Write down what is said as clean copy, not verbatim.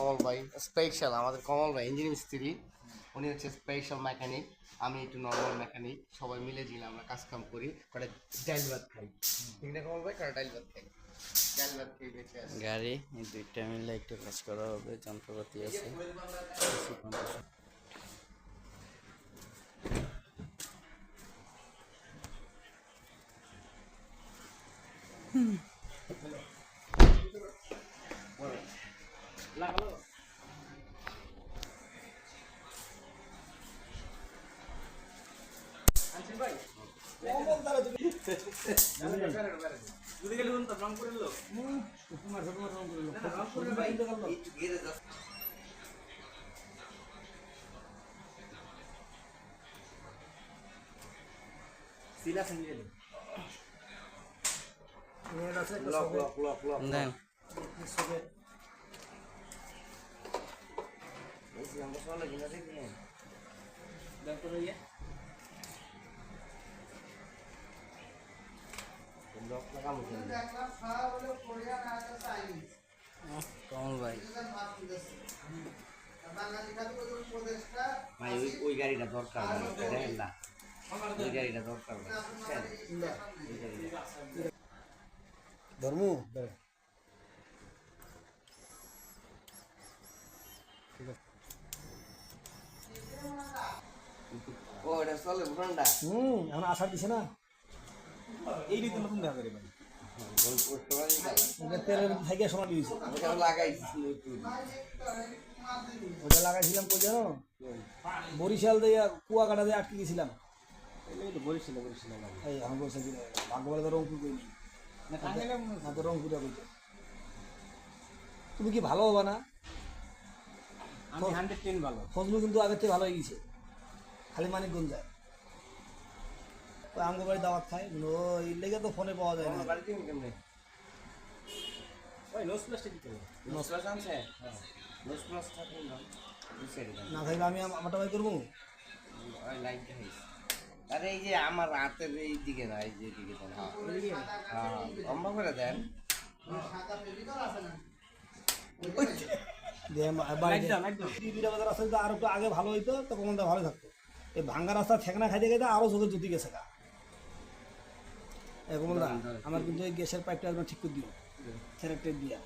কমল ভাই স্পেশাল, আমাদের কমল ভাই ইঞ্জিন মিস্ত্রি, উনি হচ্ছে স্পেশাল মেকানিক, আমি একটু নর্মাল মেকানিক, সবাই মিলে ঝিলে আমরা কাজ কাম করি, কটা ডাইল ভাত খাই, ঠিক না কমল ভাই? কটা ডাইল ভাত খাই, ডাইল ভাত খেয়ে বেঁচে আসি। গাড়ি এই দুইটা মিলে একটু কাজ করা হবে, যন্ত্রপাতি আছে। দেন কমল ভাই ভাই ওই গাড়িটা দরকার না, ওই গাড়িটা দরকার ধর্ম ও এটা চলে ফোনটা এখন আসার দিছে না এই রীতি নতুন দেখা করে তেলের থেকে সময় দিয়েছে ওটা লাগাইছিলাম কই জানো, বরিশাল দিয়ে কুয়াকাটা দিয়ে আটকে গেছিলাম। এই আমি বলছি ভাগ্যবালে তো রংপুর কইনি না, তো রংপুরে কইছে। তুমি কি ভালো হবা না? আমি 110 ভালো। ফজলু কিন্তু আগের থেকে ভালো হয়ে গেছে, খালি মানিকগঞ্জ যায়। আমগো বাড়ি দাওয়াত খায়, ওই লেগে তো ফোনে পাওয়া যায় না। না থাকলে আমি আমারটা বাই করবো। আরে এই যে আমার রাতের এই দিকে না, এই যে দিকে দেন, হ্যাঁ লম্বা করে দেন। আর একটু আগে ভালো হইতো, তখন ভালো থাকতো। এই ভাঙ্গা রাস্তা ঠেকনা খাইতে খাইতে আরো চোখের জ্যোতি গেছে গা। আমার কিন্তু এই গ্যাসের পাইপটা একদম ঠিক করে দিও, ছেড়ে দিয়া।